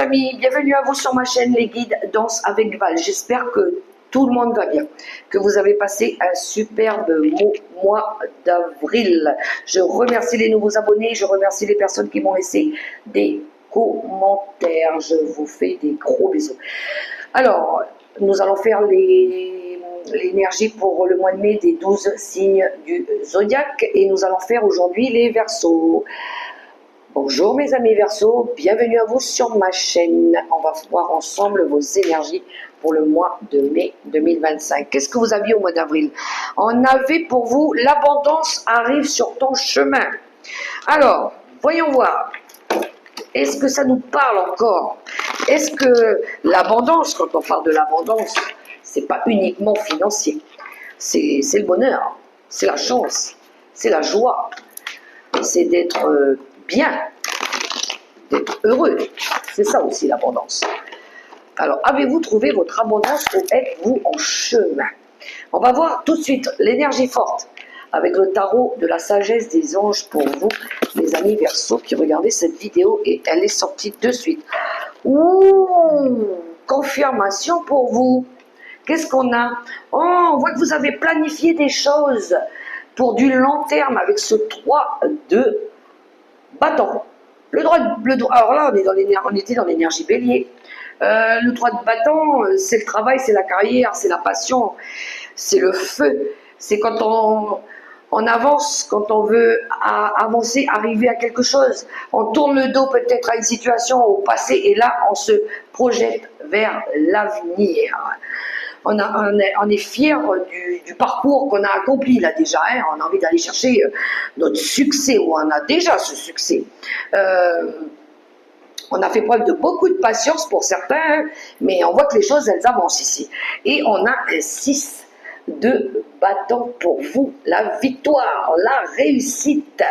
amis, bienvenue à vous sur ma chaîne Les Guides Danse avec Val. J'espère que tout le monde va bien, que vous avez passé un superbe mois d'avril. Je remercie les nouveaux abonnés, je remercie les personnes qui m'ont laissé des commentaires. Je vous fais des gros bisous. Alors, nous allons faire l'énergie pour le mois de mai des 12 signes du zodiaque et nous allons faire aujourd'hui les Verseaux. Bonjour mes amis Verseaux, bienvenue à vous sur ma chaîne. On va voir ensemble vos énergies pour le mois de mai 2025. Qu'est-ce que vous aviez au mois d'avril? On avait pour vous l'abondance arrive sur ton chemin. Alors, voyons voir. Est-ce que ça nous parle encore? Est-ce que l'abondance, quand on parle de l'abondance, c'est pas uniquement financier. C'est le bonheur, c'est la chance, c'est la joie, c'est d'être bien, d'être heureux. C'est ça aussi l'abondance. Alors, avez-vous trouvé votre abondance ou êtes-vous en chemin? On va voir tout de suite l'énergie forte avec le tarot de la sagesse des anges pour vous, les amis Verseaux qui regardez cette vidéo et elle est sortie de suite. Ouh, confirmation pour vous. Qu'est-ce qu'on a? Oh, on voit que vous avez planifié des choses pour du long terme avec ce 3 de bâton. Alors là, on était dans l'énergie bélier. Le 3 de bâton, c'est le travail, c'est la carrière, c'est la passion, c'est le feu. C'est quand on avance, quand on veut avancer, arriver à quelque chose. On tourne le dos peut-être à une situation au passé et là, on se projette vers l'avenir. On est fier du parcours qu'on a accompli là déjà. Hein. On a envie d'aller chercher notre succès, ou on a déjà ce succès. On a fait preuve de beaucoup de patience pour certains, hein, mais on voit que les choses, elles avancent ici. Et on a un 6 de bâton pour vous, la victoire, la réussite,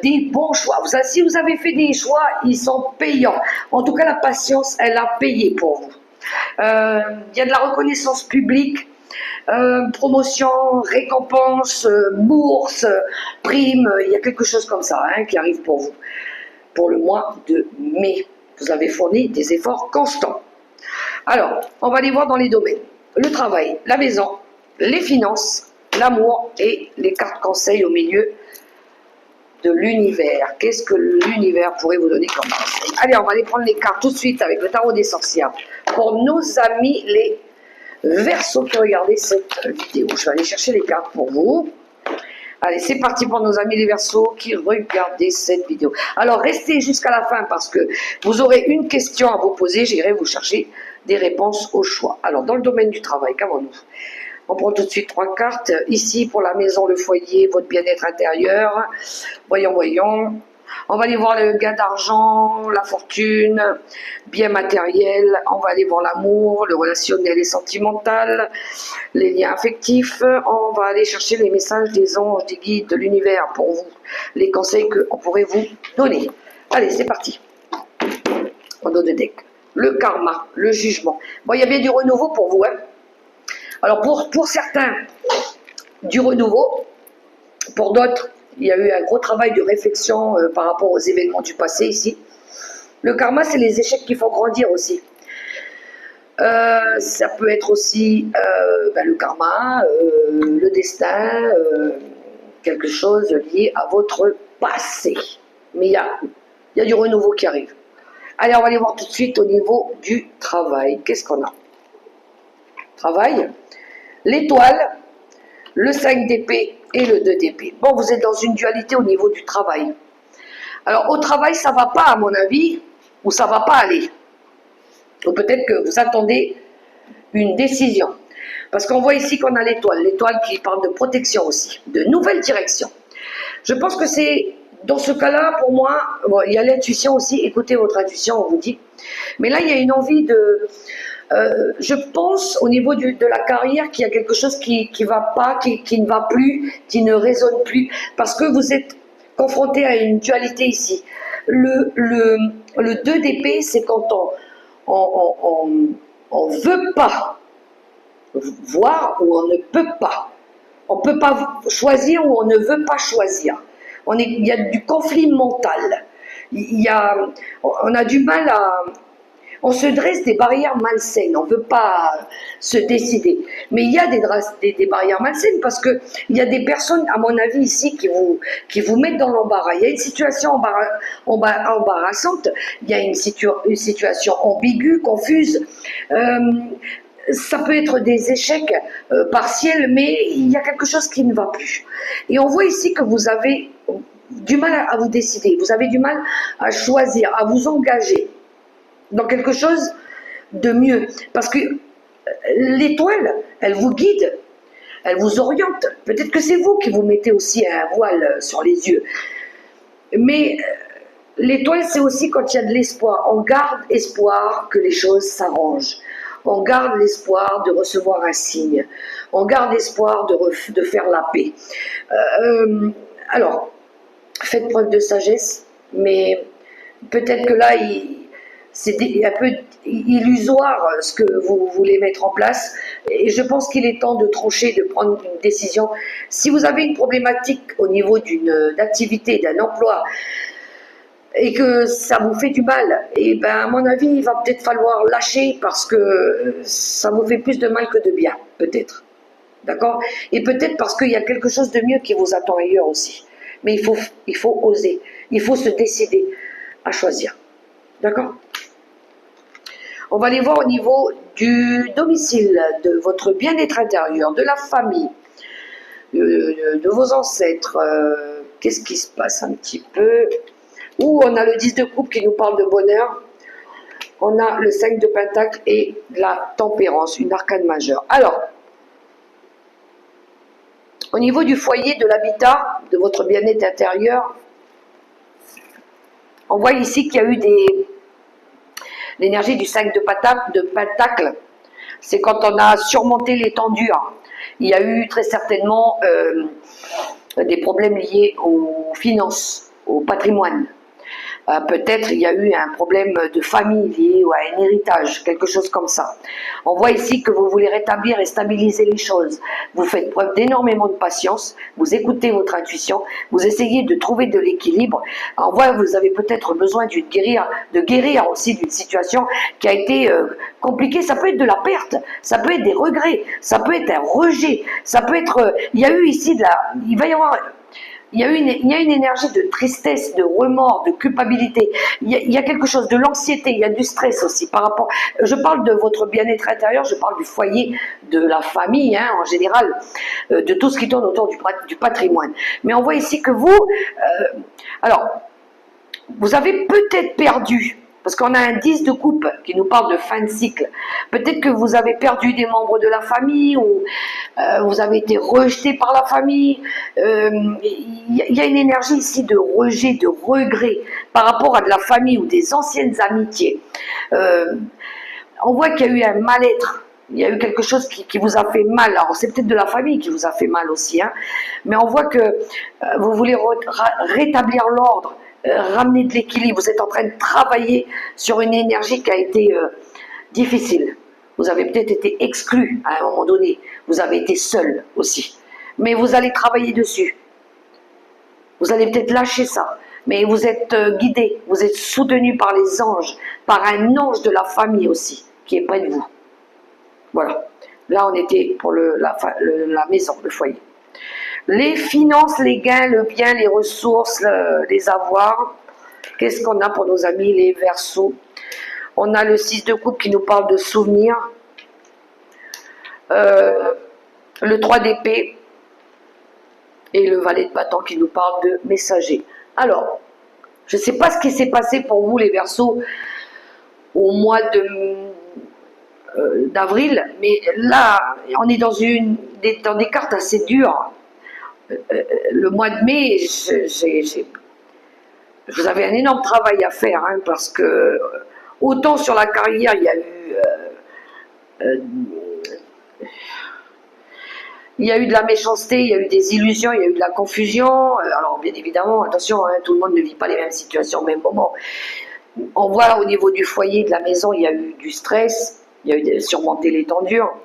des bons choix. Si vous avez fait des choix, ils sont payants. En tout cas, la patience, elle a payé pour vous. Il y a de la reconnaissance publique, promotion, récompense, bourse, prime, il y a quelque chose comme ça hein, qui arrive pour vous. Pour le mois de mai, vous avez fourni des efforts constants. Alors, on va les voir dans les domaines. Le travail, la maison, les finances, l'amour et les cartes conseils au milieu de l'univers. Qu'est-ce que l'univers pourrait vous donner comme conseil? Allez, on va aller prendre les cartes tout de suite avec le tarot des sorcières. Pour nos amis les Verseaux qui regardent cette vidéo. Je vais aller chercher les cartes pour vous. Allez, c'est parti pour nos amis les Verseaux qui regardent cette vidéo. Alors, restez jusqu'à la fin parce que vous aurez une question à vous poser. J'irai vous chercher des réponses au choix. Alors, dans le domaine du travail, qu'avons-nous? On prend tout de suite 3 cartes. Ici, pour la maison, le foyer, votre bien-être intérieur. Voyons. On va aller voir le gain d'argent, la fortune, bien matériel. On va aller voir l'amour, le relationnel et sentimental, les liens affectifs. On va aller chercher les messages des anges, des guides, de l'univers pour vous. Les conseils qu'on pourrait vous donner. Allez, c'est parti. On donne le deck. Le karma, le jugement. Bon, il y a bien du renouveau pour vous, hein. Alors, pour certains, du renouveau. Pour d'autres, il y a eu un gros travail de réflexion par rapport aux événements du passé ici. Le karma, c'est les échecs qui font grandir aussi. Ça peut être aussi le karma, le destin, quelque chose lié à votre passé. Mais il y a du renouveau qui arrive. Allez, on va aller voir tout de suite au niveau du travail. Qu'est-ce qu'on a? Travail, l'étoile, le 5 d'épée et le 2 d'épée. Bon, vous êtes dans une dualité au niveau du travail. Alors, au travail, ça ne va pas, à mon avis, ou ça ne va pas aller. Ou peut-être que vous attendez une décision. Parce qu'on voit ici qu'on a l'étoile qui parle de protection aussi, de nouvelle direction. Je pense que c'est, dans ce cas-là, pour moi, bon, il y a l'intuition aussi, écoutez votre intuition, on vous dit. Mais là, il y a une envie de... je pense au niveau de la carrière qu'il y a quelque chose qui va pas, qui ne va plus, qui ne résonne plus, parce que vous êtes confronté à une dualité ici. Le 2 d'épée, c'est quand on veut pas voir ou on ne peut pas. On ne peut pas choisir ou on ne veut pas choisir. Il y a du conflit mental. On a du mal On se dresse des barrières malsaines, on ne veut pas se décider. Mais il y a des barrières malsaines parce qu'il y a des personnes, à mon avis, ici, qui vous mettent dans l'embarras. Il y a une situation embarrassante, il y a une situation ambiguë, confuse. Ça peut être des échecs partiels, mais il y a quelque chose qui ne va plus. Et on voit ici que vous avez du mal à vous décider, vous avez du mal à choisir, à vous engager dans quelque chose de mieux. Parce que l'étoile, elle vous guide, elle vous oriente. Peut-être que c'est vous qui vous mettez aussi un voile sur les yeux. Mais l'étoile, c'est aussi quand il y a de l'espoir. On garde espoir que les choses s'arrangent. On garde l'espoir de recevoir un signe. On garde espoir de faire la paix. Alors, faites preuve de sagesse, mais peut-être que là, c'est un peu illusoire ce que vous voulez mettre en place. Et je pense qu'il est temps de trancher, de prendre une décision. Si vous avez une problématique au niveau d'une activité, d'un emploi, et que ça vous fait du mal, et ben à mon avis, il va peut-être falloir lâcher parce que ça vous fait plus de mal que de bien, peut-être. D'accord? Et peut-être parce qu'il y a quelque chose de mieux qui vous attend ailleurs aussi. Mais il faut oser, il faut se décider à choisir. D'accord? On va aller voir au niveau du domicile, de votre bien-être intérieur, de la famille, de vos ancêtres. Qu'est-ce qui se passe un petit peu? Où on a le 10 de coupe qui nous parle de bonheur. On a le 5 de pentacle et la tempérance, une arcane majeure. Alors, au niveau du foyer, de l'habitat, de votre bien-être intérieur, on voit ici qu'il y a eu l'énergie du 5 de pentacle. C'est quand on a surmonté les tendures. Il y a eu très certainement des problèmes liés aux finances, au patrimoine. Peut-être il y a eu un problème de famille lié à un héritage, quelque chose comme ça. On voit ici que vous voulez rétablir et stabiliser les choses. Vous faites preuve d'énormément de patience, vous écoutez votre intuition, vous essayez de trouver de l'équilibre. On voit que vous avez peut-être besoin de guérir aussi d'une situation qui a été compliquée. Ça peut être de la perte, ça peut être des regrets, ça peut être un rejet, ça peut être... il y a eu ici il va y avoir... Il y a une énergie de tristesse, de remords, de culpabilité. Il y a quelque chose de l'anxiété, il y a du stress aussi par rapport... Je parle de votre bien-être intérieur, je parle du foyer, de la famille en général, de tout ce qui tourne autour du patrimoine. Mais on voit ici que vous... alors, vous avez peut-être perdu... Parce qu'on a un 10 de coupe qui nous parle de fin de cycle. Peut-être que vous avez perdu des membres de la famille ou vous avez été rejeté par la famille. Il y a une énergie ici de rejet, de regret par rapport à de la famille ou des anciennes amitiés. On voit qu'il y a eu un mal-être. Il y a eu quelque chose qui vous a fait mal. Alors, c'est peut-être de la famille qui vous a fait mal aussi. Mais on voit que vous voulez rétablir l'ordre. Ramener de l'équilibre, vous êtes en train de travailler sur une énergie qui a été difficile. Vous avez peut-être été exclu à un moment donné, vous avez été seul aussi. Mais vous allez travailler dessus. Vous allez peut-être lâcher ça. Mais vous êtes guidé, vous êtes soutenu par les anges, par un ange de la famille aussi, qui est près de vous. Voilà. Là, on était pour la maison, le foyer. Les finances, les gains, le bien, les ressources, les avoirs. Qu'est-ce qu'on a pour nos amis, les Verseaux? On a le 6 de coupe qui nous parle de souvenirs. Le 3 d'épée. Et le valet de bâton qui nous parle de messager. Alors, je ne sais pas ce qui s'est passé pour vous, les Verseaux, au mois d'avril. Mais là, on est dans des cartes assez dures. Le mois de mai, vous avez un énorme travail à faire, parce que autant sur la carrière, il y a eu de la méchanceté, il y a eu des illusions, il y a eu de la confusion. Alors bien évidemment, attention, tout le monde ne vit pas les mêmes situations au même moment. On voit au niveau du foyer, de la maison, il y a eu du stress, il y a eu surmonter les tendures.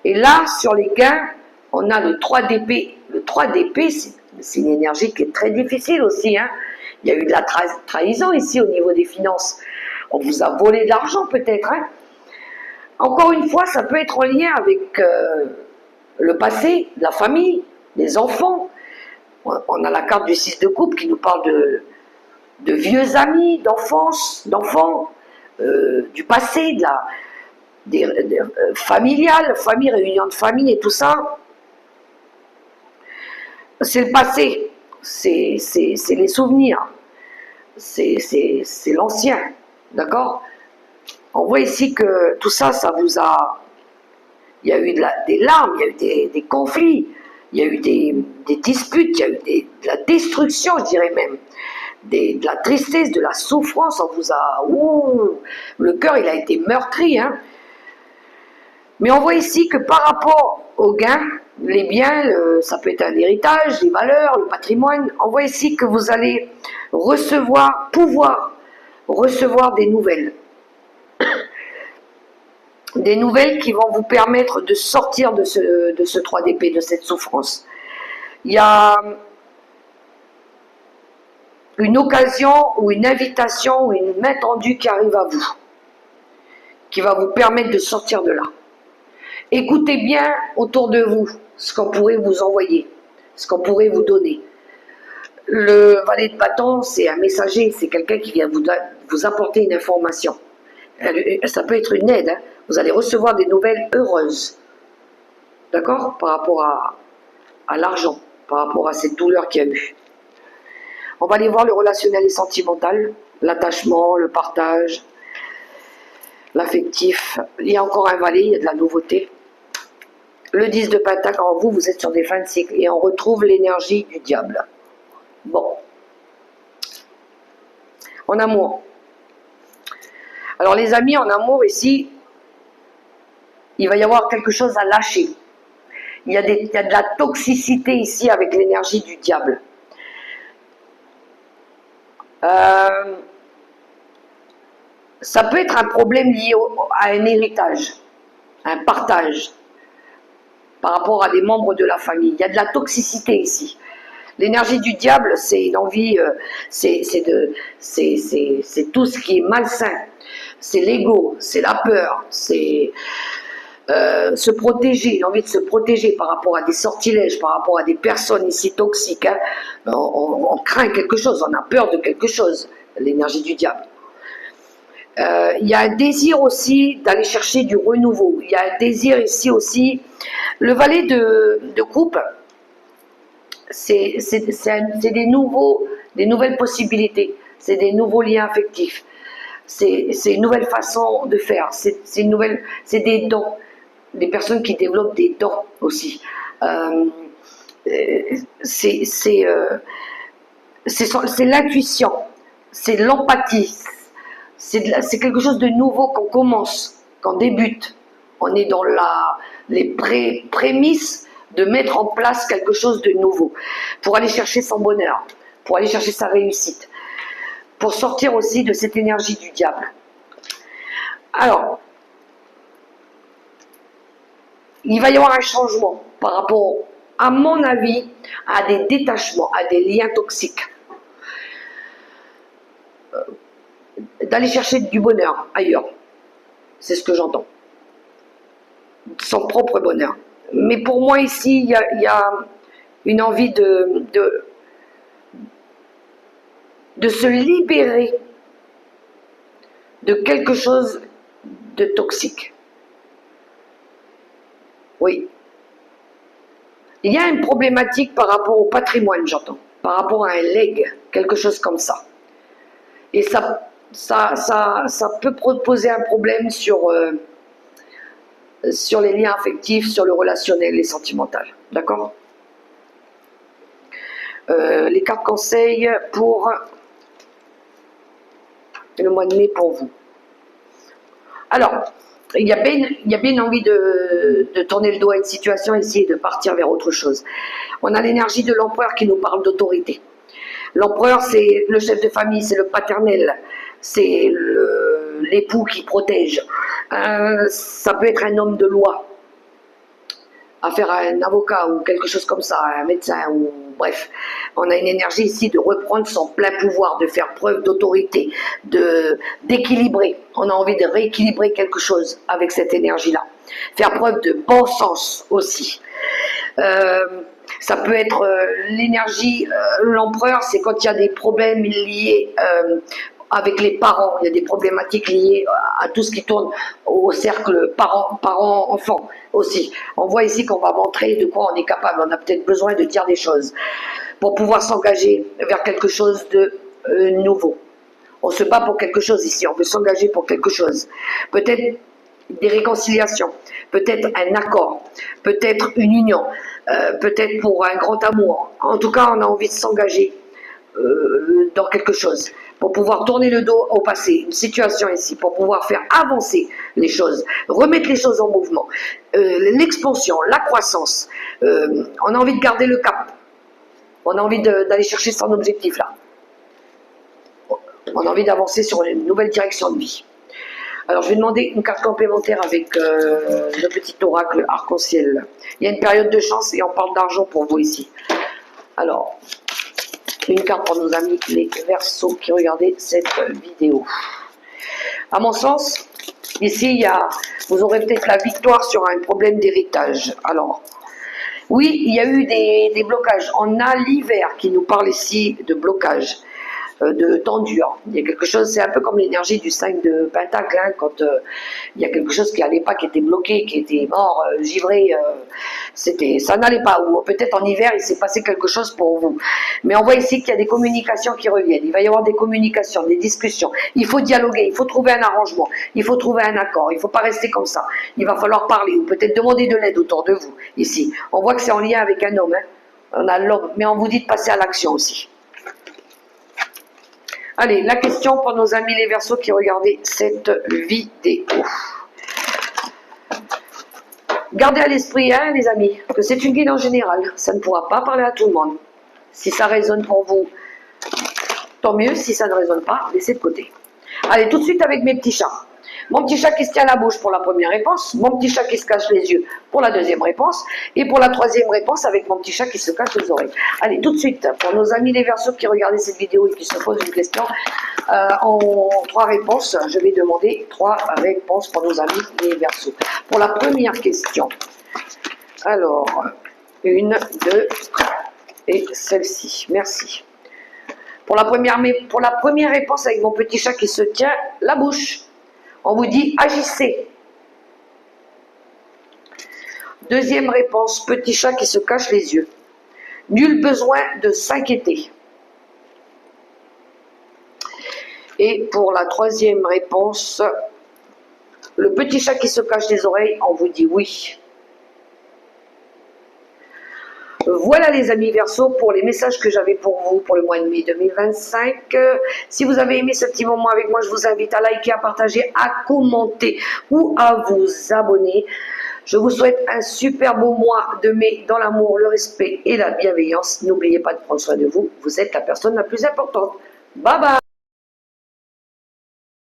Et là, sur les gains, on a le 3 d'épée. Le 3 d'épée, c'est une énergie qui est très difficile aussi. Il y a eu de la trahison ici au niveau des finances. On vous a volé de l'argent peut-être. Hein. Encore une fois, ça peut être en lien avec le passé, la famille, les enfants. On a la carte du 6 de coupe qui nous parle de vieux amis, d'enfance, d'enfants, du passé, des familiales, famille, réunion de famille et tout ça. C'est le passé, c'est les souvenirs, c'est l'ancien, d'accord? On voit ici que tout ça, ça vous a... Il y a eu des larmes, il y a eu des conflits, il y a eu des disputes, il y a eu de la destruction, je dirais même, de la tristesse, de la souffrance. On vous a... Ouh, le cœur, il a été meurtri, hein? Mais on voit ici que par rapport aux gains, les biens, ça peut être un héritage, les valeurs, le patrimoine, on voit ici que vous allez pouvoir recevoir des nouvelles. Des nouvelles qui vont vous permettre de sortir de ce 3 d'épée, de cette souffrance. Il y a une occasion ou une invitation ou une main tendue qui arrive à vous, qui va vous permettre de sortir de là. Écoutez bien autour de vous ce qu'on pourrait vous envoyer, ce qu'on pourrait vous donner. Le valet de bâton, c'est un messager, c'est quelqu'un qui vient vous apporter une information. Ça peut être une aide, hein. Vous allez recevoir des nouvelles heureuses, d'accord, par rapport à l'argent, par rapport à cette douleur qu'il y a eu. On va aller voir le relationnel et sentimental, l'attachement, le partage, l'affectif. Il y a encore un valet, il y a de la nouveauté. Le 10 de Pentacle, en vous, vous êtes sur des fins de cycle et on retrouve l'énergie du diable. Bon. En amour. Alors les amis, en amour ici, il va y avoir quelque chose à lâcher. Il y a de la toxicité ici avec l'énergie du diable. Ça peut être un problème lié à un héritage, un partage, par rapport à des membres de la famille. Il y a de la toxicité ici. L'énergie du diable, c'est une envie, c'est tout ce qui est malsain. C'est l'ego, c'est la peur, c'est se protéger, une envie de se protéger par rapport à des sortilèges, par rapport à des personnes ici toxiques. Hein. On craint quelque chose, on a peur de quelque chose, l'énergie du diable. Il y a un désir aussi d'aller chercher du renouveau. Il y a un désir ici aussi. Le valet de coupe, c'est des nouvelles possibilités, c'est des nouveaux liens affectifs, c'est une nouvelle façon de faire, c'est des dons, des personnes qui développent des dons aussi. C'est l'intuition, c'est l'empathie, c'est quelque chose de nouveau qu'on commence, qu'on débute. On est dans les prémices de mettre en place quelque chose de nouveau, pour aller chercher son bonheur, pour aller chercher sa réussite, pour sortir aussi de cette énergie du diable. Alors, il va y avoir un changement par rapport, à mon avis, à des détachements, à des liens toxiques. D'aller chercher du bonheur ailleurs, c'est ce que j'entends. Son propre bonheur. Mais pour moi ici, il y a une envie de se libérer de quelque chose de toxique. Oui. Il y a une problématique par rapport au patrimoine, j'entends, par rapport à un legs, quelque chose comme ça. Et ça peut poser un problème sur les liens affectifs, sur le relationnel et sentimental. D'accord? Les cartes conseils pour le mois de mai pour vous. Alors, il y a bien envie de tourner le dos à une situation ici et de partir vers autre chose. On a l'énergie de l'empereur qui nous parle d'autorité. L'empereur, c'est le chef de famille, c'est le paternel, c'est l'époux qui protège. Ça peut être un homme de loi. affaire à un avocat ou quelque chose comme ça, à un médecin ou bref. On a une énergie ici de reprendre son plein pouvoir, de faire preuve d'autorité, d'équilibrer. On a envie de rééquilibrer quelque chose avec cette énergie-là. Faire preuve de bon sens aussi. Ça peut être l'énergie, l'empereur, c'est quand il y a des problèmes liés avec les parents, il y a des problématiques liées à tout ce qui tourne au cercle parents-enfants aussi. On voit ici qu'on va montrer de quoi on est capable, on a peut-être besoin de dire des choses pour pouvoir s'engager vers quelque chose de nouveau. On se bat pour quelque chose ici, on veut s'engager pour quelque chose. Peut-être des réconciliations, peut-être un accord, peut-être une union, peut-être pour un grand amour. En tout cas, on a envie de s'engager dans quelque chose pour pouvoir tourner le dos au passé, une situation ici, pour pouvoir faire avancer les choses, remettre les choses en mouvement, l'expansion, la croissance. On a envie de garder le cap, on a envie d'aller chercher son objectif là. On a envie d'avancer sur une nouvelle direction de vie. Alors, je vais demander une carte complémentaire avec le petit oracle arc-en-ciel. Il y a une période de chance et on parle d'argent pour vous ici. Alors, une carte pour nos amis les Verseaux qui regardaient cette vidéo. À mon sens, ici, vous aurez peut-être la victoire sur un problème d'héritage. Alors, oui, il y a eu des blocages. On a l'hiver qui nous parle ici de blocage. De temps dur. Il y a quelque chose, c'est un peu comme l'énergie du 5 de Pentacle, hein, quand il y a quelque chose qui n'allait pas, qui était bloqué, qui était mort, givré, ça n'allait pas. Ou peut-être en hiver, il s'est passé quelque chose pour vous. Mais on voit ici qu'il y a des communications qui reviennent. Il va y avoir des communications, des discussions. Il faut dialoguer, il faut trouver un arrangement, il faut trouver un accord. Il ne faut pas rester comme ça. Il va falloir parler ou peut-être demander de l'aide autour de vous. Ici, on voit que c'est en lien avec un homme. Hein. On a l'homme, mais on vous dit de passer à l'action aussi. Allez, la question pour nos amis les Verseaux qui regardaient cette vidéo. Gardez à l'esprit, hein, les amis, que c'est une guide en général. Ça ne pourra pas parler à tout le monde. Si ça résonne pour vous, tant mieux. Si ça ne résonne pas, laissez de côté. Allez, tout de suite avec mes petits chats. Mon petit chat qui se tient la bouche pour la première réponse, mon petit chat qui se cache les yeux pour la deuxième réponse, et pour la troisième réponse avec mon petit chat qui se cache les oreilles. Allez, tout de suite, pour nos amis les Verseaux qui regardaient cette vidéo et qui se posent une question, en 3 réponses, je vais demander 3 réponses pour nos amis les Verseaux. Pour la première question, alors, 1, 2, et celle-ci, merci. Pour la première réponse avec mon petit chat qui se tient la bouche, on vous dit agissez. Deuxième réponse, petit chat qui se cache les yeux. Nul besoin de s'inquiéter. Et pour la troisième réponse, le petit chat qui se cache les oreilles, on vous dit oui. Voilà les amis Verseaux pour les messages que j'avais pour vous pour le mois de mai 2025. Si vous avez aimé ce petit moment avec moi, je vous invite à liker, à partager, à commenter ou à vous abonner. Je vous souhaite un super beau mois de mai dans l'amour, le respect et la bienveillance. N'oubliez pas de prendre soin de vous. Vous êtes la personne la plus importante. Bye bye.